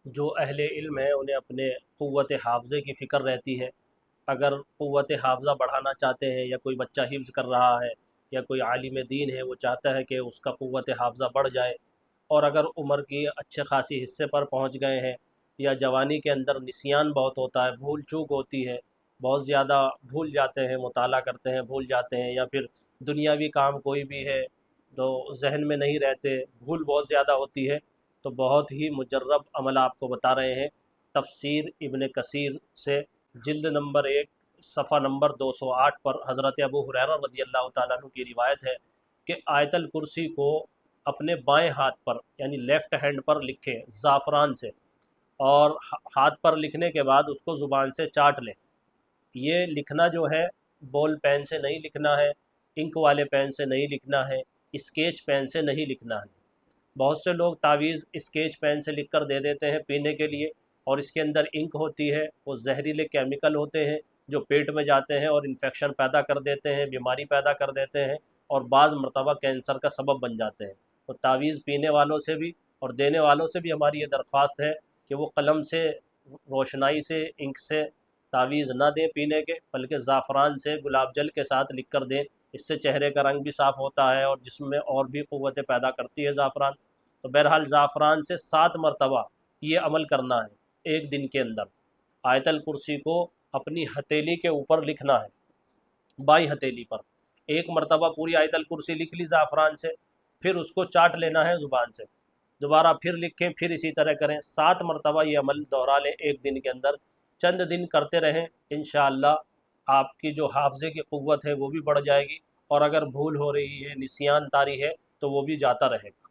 جو اہل علم ہیں انہیں اپنے قوت حافظے کی فکر رہتی ہے۔ اگر قوت حافظہ بڑھانا چاہتے ہیں یا کوئی بچہ حفظ کر رہا ہے یا کوئی عالم دین ہے وہ چاہتا ہے کہ اس کا قوت حافظہ بڑھ جائے، اور اگر عمر کی اچھے خاصی حصے پر پہنچ گئے ہیں یا جوانی کے اندر نسیان بہت ہوتا ہے، بھول چوک ہوتی ہے، بہت زیادہ بھول جاتے ہیں، مطالعہ کرتے ہیں بھول جاتے ہیں، یا پھر دنیاوی کام کوئی بھی ہے تو ذہن میں نہیں رہتے، بھول بہت زیادہ ہوتی ہے، تو بہت ہی مجرب عمل آپ کو بتا رہے ہیں۔ تفسیر ابن کثیر سے جلد نمبر 1 صفحہ نمبر 208 پر حضرت ابو ہریرہ رضی اللہ تعالیٰ عنہ کی روایت ہے کہ آیت الکرسی کو اپنے بائیں ہاتھ پر یعنی لیفٹ ہینڈ پر لکھیں زعفران سے، اور ہاتھ پر لکھنے کے بعد اس کو زبان سے چاٹ لیں۔ یہ لکھنا جو ہے بول پین سے نہیں لکھنا ہے، انک والے پین سے نہیں لکھنا ہے، اسکیچ پین سے نہیں لکھنا ہے۔ بہت سے لوگ تعویذ اسکیچ پین سے لکھ کر دے دیتے ہیں پینے کے لیے، اور اس کے اندر انک ہوتی ہے، وہ زہریلے کیمیکل ہوتے ہیں جو پیٹ میں جاتے ہیں اور انفیکشن پیدا کر دیتے ہیں، بیماری پیدا کر دیتے ہیں، اور بعض مرتبہ کینسر کا سبب بن جاتے ہیں۔ تو تعویذ پینے والوں سے بھی اور دینے والوں سے بھی ہماری یہ درخواست ہے کہ وہ قلم سے، روشنائی سے، انک سے تعویذ نہ دیں پینے کے، بلکہ زعفران سے گلاب جل کے ساتھ لکھ کر دیں۔ اس سے چہرے کا رنگ بھی صاف ہوتا ہے اور جسم میں اور بھی قوتیں پیدا کرتی ہے زعفران۔ تو بہرحال زعفران سے 7 مرتبہ یہ عمل کرنا ہے ایک دن کے اندر۔ آیت الکرسی کو اپنی ہتھیلی کے اوپر لکھنا ہے، بائیں ہتھیلی پر ایک مرتبہ پوری آیت الکرسی لکھ لی زعفران سے، پھر اس کو چاٹ لینا ہے زبان سے، دوبارہ پھر لکھیں، پھر اسی طرح کریں، 7 مرتبہ یہ عمل دوہرا لیں ایک دن کے اندر، چند دن کرتے رہیں، انشاءاللہ آپ کی جو حافظے کی قوت ہے وہ بھی بڑھ جائے گی، اور اگر بھول ہو رہی ہے، نسیان طاری ہے، تو وہ بھی جاتا رہے گا۔